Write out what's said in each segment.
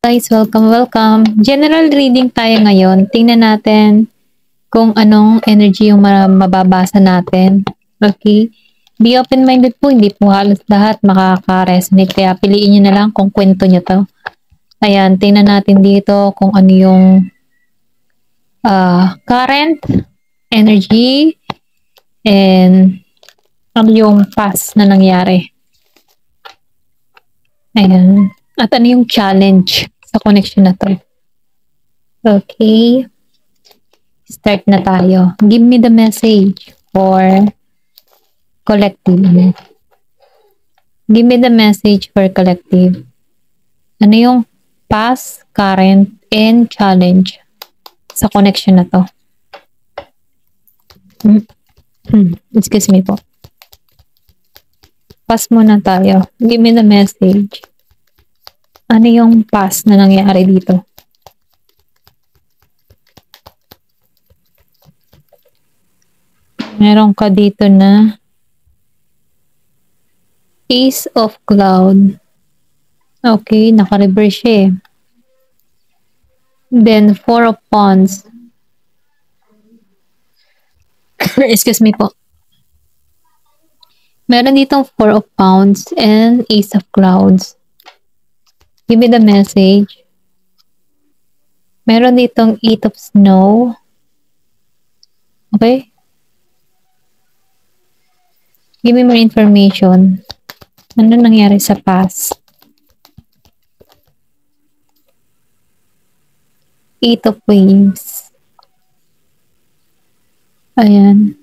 Guys, welcome. General reading tayo ngayon. Tingnan natin kung anong energy yung mababasa natin. Okay? Be open-minded po. Hindi po halos lahat makaka-resonate. Kaya piliin nyo na lang kung kwento nyo to. Ayan, tingnan natin dito kung ano yung current energy and ano yung past na nangyari. Ayan. At ano yung challenge sa connection na to. Okay. Start na tayo. Give me the message for collective. Give me the message for collective. Ano yung past, current, and challenge sa connection na to. Excuse me po. Pass muna tayo. Give me the message. Ano yung past na nangyari dito? Meron ka dito na Ace of Cloud. Okay, naka-reverse siya eh. Then, Four of Wands. Excuse me po. Meron ditong Four of Wands and Ace of Clouds. Give me the message. Meron ditong Eight of Snow. Okay? Give me more information. Ano nangyari sa past? Eight of Waves. Ayan.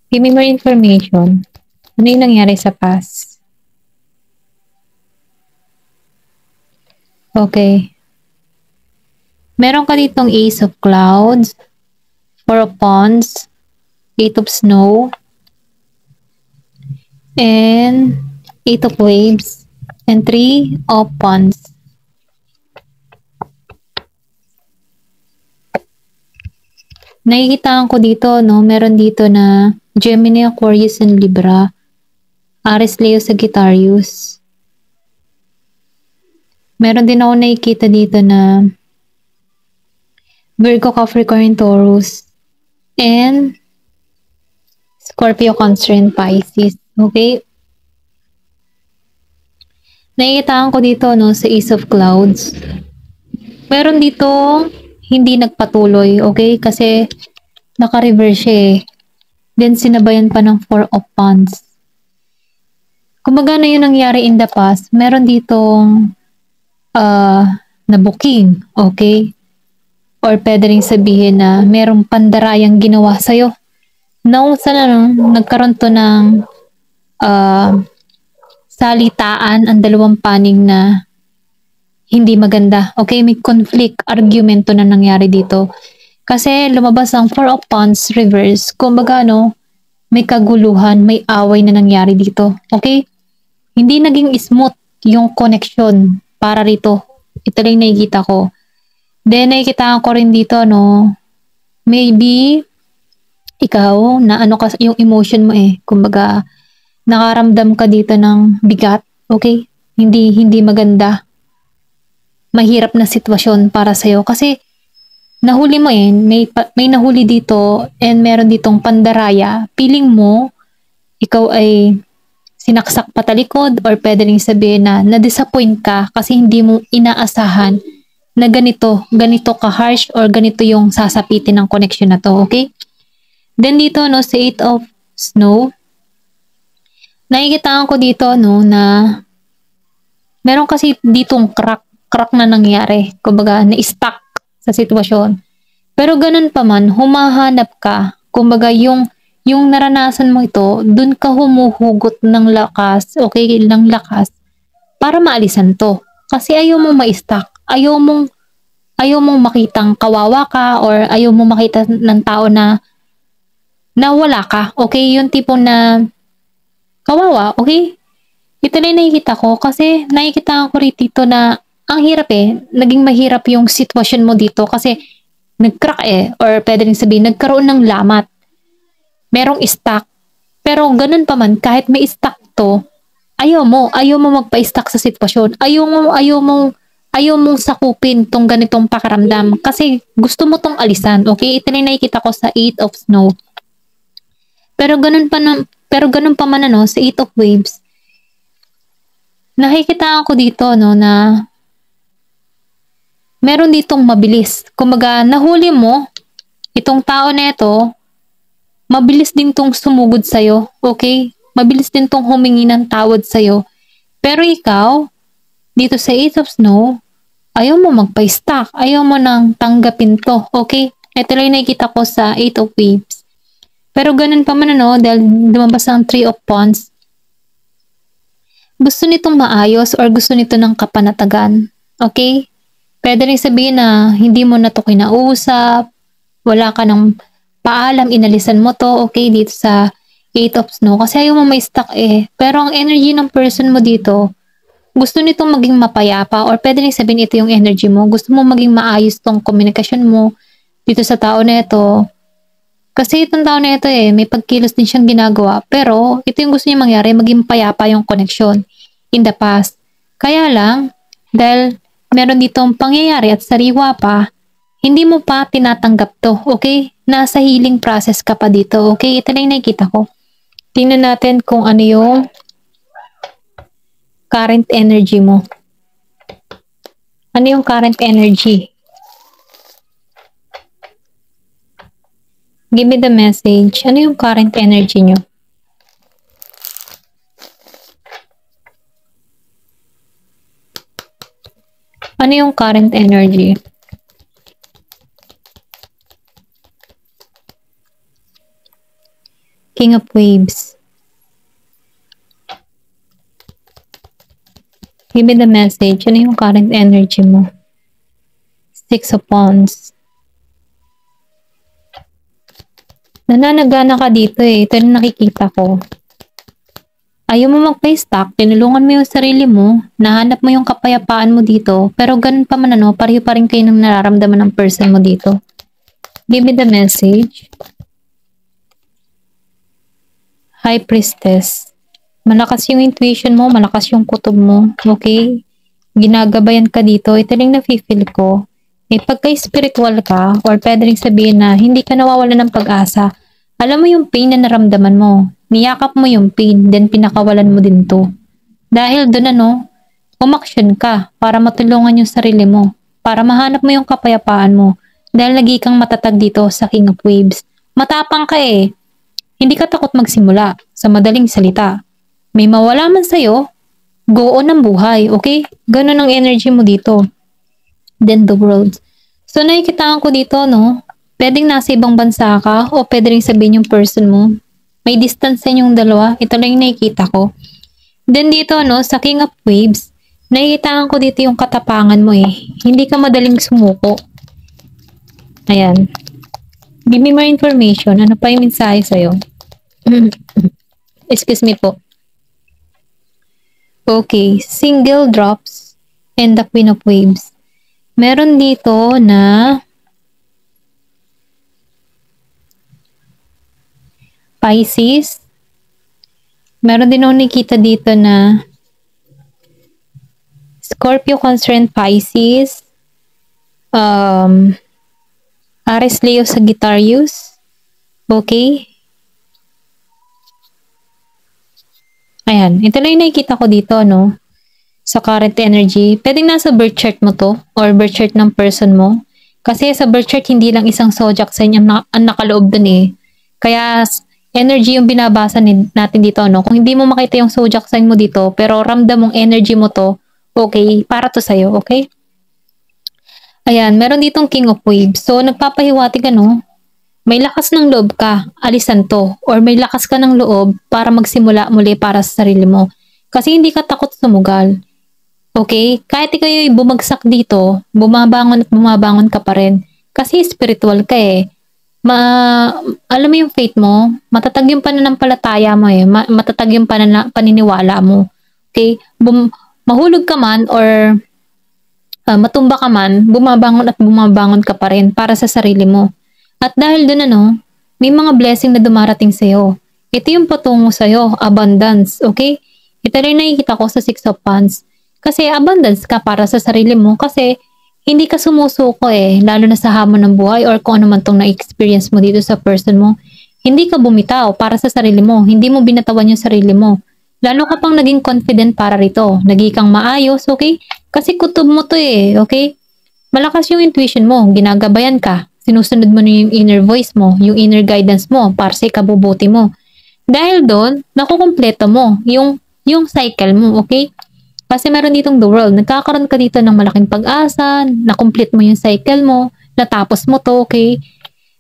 Give me more information. Ano yung nangyari sa past? Okay. Meron ka ditong Ace of Clouds, Four of Wands, Eight of Snow, and Eight of Waves, and Three of Wands. Nakikita ko dito, no? Meron dito na Gemini, Aquarius, and Libra. Aries, Leo, Sagittarius. Meron din ako nakikita dito na Virgo, Capricorn, Taurus, and Scorpio, Cancer, and Pisces. Okay? Nakikita ko dito, no, sa Ace of Clouds. Meron dito hindi nagpatuloy, okay? Kasi naka-reverse siya eh. Then sinabayan pa ng Four of Wands. Kumbaga na yung nangyari in the past, meron ditong na booking, okay? Or pwede rin sabihin na merong pandarayang ginawa sa'yo. Nung nagkaroon to ng salitaan ang dalawang panig na hindi maganda. Okay, may conflict, argumento na nangyari dito. Kasi lumabas ang Four of Wands reverse. Kumbaga may kaguluhan, may away na nangyari dito. Okay? Hindi naging smooth yung connection para rito. Ito lang nakikita ko. Then nakikita ko rin dito, maybe ikaw na yung emotion mo eh. Kumbaga nakaramdam ka dito ng bigat. Okay? Hindi maganda. Mahirap na sitwasyon para sa'yo. Kasi nahuli mo eh. May nahuli dito and meron ditong pandaraya. Feeling mo, ikaw ay sinaksak patalikod or pwede rin sabihin na na-disappoint ka kasi hindi mo inaasahan na ganito ka harsh or ganito yung sasapitin ng connection na to, okay? Then dito, sa Eight of Snow, nakikita ko dito, na meron kasi ditong crack na nangyari. Kumbaga, na-stuck sa sitwasyon. Pero ganun pa man, humahanap ka. Kumbaga, yung naranasan mo ito, dun ka humuhugot ng lakas, okay, ng lakas, para maalisan to. Kasi ayaw mong ma-stuck. Ayaw mong makitang kawawa ka or ayaw mong makita ng tao na wala ka. Okay, yung tipo na kawawa, okay? Ito na yung nakikita ko kasi nakikita ko rin dito na ang hirap eh. Naging mahirap yung sitwasyon mo dito kasi nag-crack eh. Or pwede rin sabihin, nagkaroon ng lamat. Merong stuck. Pero ganun pa man, kahit may stuck to, ayaw mo magpa-stuck sa sitwasyon. Ayaw mong sakupin tong ganitong pakaramdam kasi gusto mo tong alisan, okay? Ito na yung nakikita ko sa Eight of Snow. Pero ganun pa man ano, sa Eight of Waves, nakikita ko dito no na meron ditong mabilis. Kumbaga, nahuli mo itong tao na ito, mabilis din tong sumugod sa'yo, okay? Mabilis din tong humingi ng tawad sa'yo. Pero ikaw, dito sa Eight of Snow, ayaw mo magpa-stuck. Ayaw mo nang tanggapin to, okay? Ito lang yung nakikita ko sa Eight of Waves. Pero ganun pa man ano, dahil lumabas ang Three of Wands, gusto nitong maayos or gusto nito ng kapanatagan, okay? Pwede rin sabihin na hindi mo na to kinausap, wala ka ng paalam, inalisan mo to, okay, dito sa Eight of Snow. Kasi ayaw mo may stuck eh. Pero ang energy ng person mo dito, gusto nitong maging mapayapa or pwede rin sabihin ito yung energy mo. Gusto mo maging maayos tong komunikasyon mo dito sa tao na ito. Kasi itong tao na ito eh, may pagkilos din siyang ginagawa. Pero ito yung gusto niya mangyari, maging payapa yung connection in the past. Kaya lang, dahil meron ditong pangyayari at sariwa pa, hindi mo pa tinatanggap to, okay? Nasa healing process ka pa dito, okay? Ito na yung nakikita ko. Tingnan natin kung ano yung current energy mo. Ano yung current energy? Give me the message. Ano yung current energy nyo? Ano yung current energy? King of Waves. Give me the message. Ano yung current energy mo? Six of Wands. Nananagana ka dito eh. Ito yung nakikita ko. Ayaw mo magpa-stuck, tinulungan mo yung sarili mo, nahanap mo yung kapayapaan mo dito, pero ganun pa man ano, pareho pa rin kayo ng nararamdaman ng person mo dito. Give me the message. High Priestess. Malakas yung intuition mo, malakas yung kutob mo, okay? Ginagabayan ka dito, ito lang nafe-feel ko. May pagka-spiritual ka, or pwede rin sabihin na hindi ka nawawalan ng pag-asa. Alam mo yung pain na naramdaman mo. Niyakap mo yung pain, then pinakawalan mo din to. Dahil doon ano, umaksyon ka para matulungan yung sarili mo, para mahanap mo yung kapayapaan mo. Dahil lagi kang matatag dito sa King of Waves. Matapang ka eh. Hindi ka takot magsimula. Sa madaling salita. May mawala man sa'yo, go on ang buhay, okay? Ganun ang energy mo dito. Then the world. So nakikitaan ko dito, no? Pwedeng nasa ibang bansa ka o pwede rin sabihin yung person mo. May distance sa inyong dalawa. Ito lang yung nakikita ko. Then dito, no, sa King of Waves, nakikitaan ko dito yung katapangan mo eh. Hindi ka madaling sumuko. Ayan. Give me more information. Ano pa yung mensahe sa'yo? Excuse me po. Okay. Single drops and the Queen of Waves. Meron dito na Pisces. Meron din ako nakita dito na Scorpio concerned Pisces. Aries, Leo, Sagittarius. Okay. Ayan. Ito lang yung nakikita ko dito, no? Sa current energy. Pwedeng nasa birth chart mo to or birth chart ng person mo. Kasi sa birth chart, hindi lang isang zodiac sign ang nakaloob dun eh. Kaya energy yung binabasa natin dito, no? Kung hindi mo makita yung zodiac sign mo dito, pero ramdam mong energy mo to, okay, para to sa'yo, okay? Ayan, meron ditong King of Waves. So, nagpapahiwatig ka, no? May lakas ng loob ka, alisan to. Or may lakas ka ng loob para magsimula muli para sa sarili mo. Kasi hindi ka takot sumugal. Okay? Kahit ikaw yung bumagsak dito, bumabangon at bumabangon ka pa rin. Kasi spiritual ka eh. Alam mo yung faith mo, matatag yung pananampalataya mo eh, matatag yung paniniwala mo. Okay? Mahulog ka man or matumba ka man, bumabangon at bumabangon ka pa rin para sa sarili mo. At dahil doon ano, may mga blessing na dumarating sa'yo. Ito yung patungo sa'yo, abundance, okay? Ito rin nakikita ko sa Six of Wands. Kasi abundance ka para sa sarili mo kasi hindi ka sumusuko lalo na sa hamon ng buhay or kung ano man tong na-experience mo dito sa person mo. Hindi ka bumitaw para sa sarili mo, hindi mo binatawan yung sarili mo. Lalo ka pang naging confident para rito, naging kang maayos, okay? Kasi kutob mo to okay? Malakas yung intuition mo, ginagabayan ka, sinusunod mo na yung inner voice mo, yung inner guidance mo para sa ikabubuti mo. Dahil doon, nakukumpleto mo yung cycle mo, okay? Kasi meron ditong the world. Nagkakaroon ka dito ng malaking pag-asa, na-complete mo yung cycle mo, natapos mo to, okay?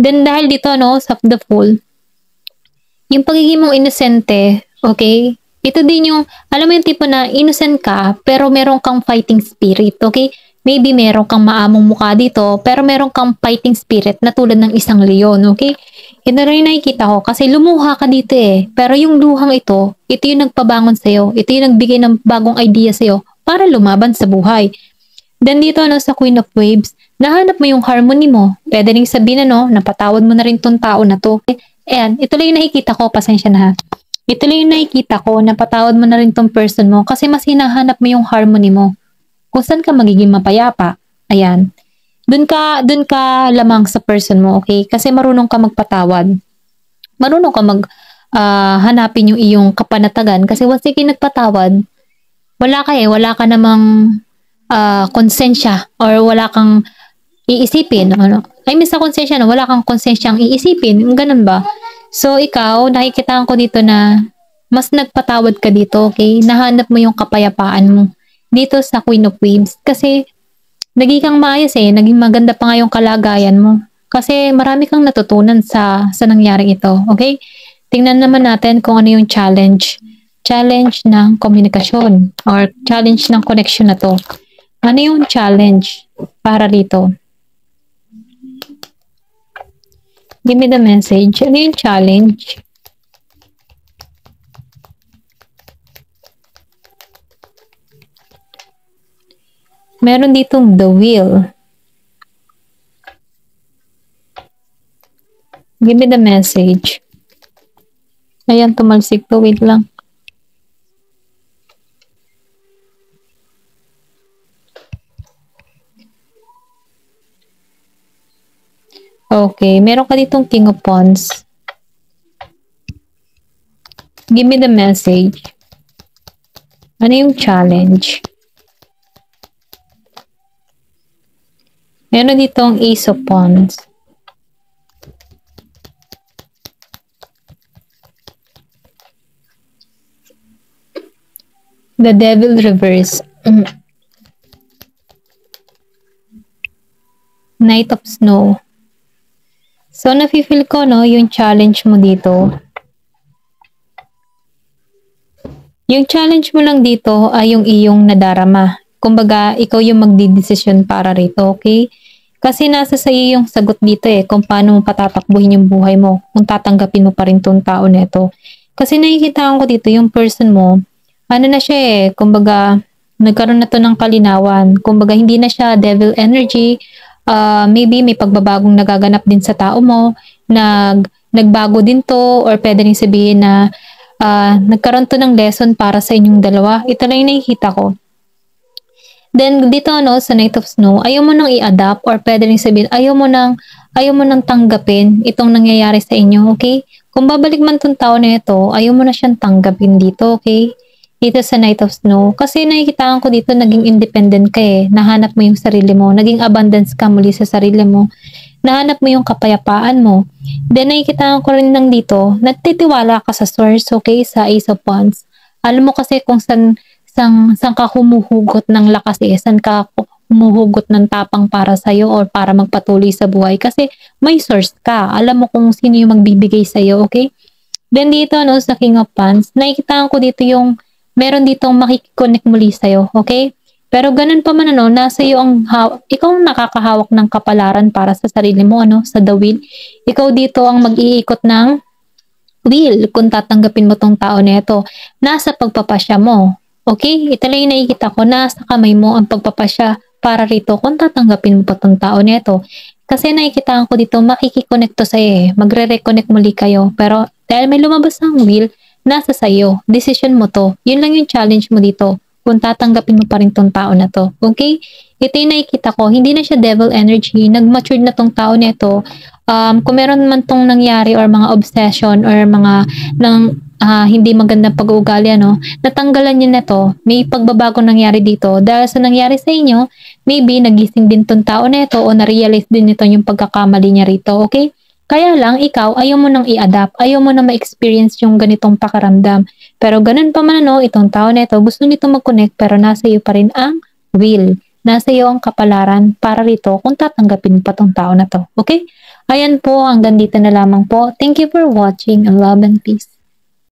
Then dahil dito, sa the Fool, yung pagiging mong inosente, okay? Ito din yung, alam mo yung tipo na innocent ka, pero meron kang fighting spirit, okay? Maybe meron kang maamong mukha dito, pero meron kang fighting spirit na tulad ng isang leon, okay? Ito rin nakikita ko kasi lumuha ka dito Pero yung luhang ito yung nagpabangon sa'yo. Ito yung nagbigay ng bagong idea sa'yo para lumaban sa buhay. Then dito sa Queen of Waves, nahanap mo yung harmony mo. Pwede rin sabihin napatawad mo na rin tong tao na to. Ayan, ito lang yung nakikita ko, pasensya na ha. Ito lang yung nakikita ko, napatawad mo na rin tong person mo kasi mas hinahanap mo yung harmony mo. Kung saan ka magiging mapayapa. Ayan. Dun ka lamang sa person mo, okay? Kasi marunong ka magpatawad. Marunong ka hanapin yung iyong kapanatagan kasi once ikaw nagpatawad, wala ka namang konsensya or wala kang iisipin. I mean sa konsensya wala kang konsensyang iisipin. Ganun ba? So ikaw, nakikitaan ko dito na mas nagpatawad ka dito, okay? Nahanap mo yung kapayapaan mo dito sa Queen of Waves kasi naging kang maayos naging maganda pa nga yung kalagayan mo. Kasi marami kang natutunan sa nangyaring ito, okay? Tingnan naman natin kung ano yung challenge. Challenge ng komunikasyon or challenge ng connection na to. Ano yung challenge para rito? Give me the message. Ano yung challenge? Meron ditong the wheel. Give me the message. Ayan, tumalsik to. Wait lang. Okay, meron ka ditong King of Wands. Give me the message. Ano yung challenge? Meron ditong Ace of Wands. The Devil reverse. Knight of Snow. So, nafe-feel ko, yung challenge mo dito. Yung challenge mo lang dito ay yung iyong nadarama. Kumbaga, ikaw yung magdidesisyon para rito, okay? Kasi nasa sa'yo yung sagot dito kung paano mo patatakbuhin yung buhay mo, kung tatanggapin mo pa rin tong tao neto. Kasi nakikita ko dito yung person mo, ano na siya kumbaga, nagkaroon na to ng kalinawan. Kumbaga, hindi na siya devil energy. Maybe may pagbabagong nagaganap din sa tao mo, nagbago din to, or pwede rin sabihin na nagkaroon to ng lesson para sa inyong dalawa. Ito lang yung nakikita ko. Then, dito sa Knight of Snow, ayaw mo nang i-adapt or pwede rin sabihin, ayaw mo nang tanggapin itong nangyayari sa inyo, okay? Kung babalik man tong tao na ito, ayaw mo na siyang tanggapin dito, okay? Dito sa Knight of Snow. Kasi nakikitaan ko dito, naging independent ka Nahanap mo yung sarili mo. Naging abundance ka muli sa sarili mo. Nahanap mo yung kapayapaan mo. Then, nakikitaan ko rin lang dito, nagtitiwala ka sa source, okay? Sa Ace of Wands. Alam mo kasi kung saan ka humuhugot ng lakas saan ka humuhugot ng tapang para sa'yo or para magpatuloy sa buhay kasi may source ka. Alam mo kung sino yung magbibigay sa'yo, okay? Then dito sa King of Wands, nakikitaan ko dito yung meron ditong makikiconnect muli sa'yo, okay? Pero ganun pa man nasa iyo ikaw ang nakakahawak ng kapalaran para sa sarili mo sa the wheel. Ikaw dito ang mag-iikot ng wheel kung tatanggapin mo tong tao nito. Nasa pagpapasya mo. Okay? Ito lang yung nakikita ko, nasa kamay mo ang pagpapasya para rito kung tatanggapin mo pa tong tao nito. Kasi nakikita ko dito, makikiconnect to sa'yo Magre-reconnect muli kayo. Pero dahil may lumabas ng wheel, nasa sayo. Decision mo to. Yun lang yung challenge mo dito. Kung tatanggapin mo pa rin tong tao na to. Okay? Ito yung nakikita ko. Hindi na siya devil energy. Nag-matured na tong tao na ito. Kung meron man tong nangyari or mga obsession or mga hindi magandang pag-uugali, natanggalan niya na to. May pagbabago nangyari dito. Dahil sa nangyari sa inyo, maybe nagising din tong tao na ito o na-realize din nito yung pagkakamali niya rito. Okay? Kaya lang, ikaw, ayaw mo nang i-adapt. Ayaw mo na ma-experience yung ganitong pakaramdam. Pero ganun pa man, itong tao na ito, gusto nito mag-connect pero nasa iyo pa rin ang will. Nasa iyo ang kapalaran para rito kung tatanggapin pa tong tao na to. Okay? Ayan po, hanggang dito na lamang po. Thank you for watching and love and peace.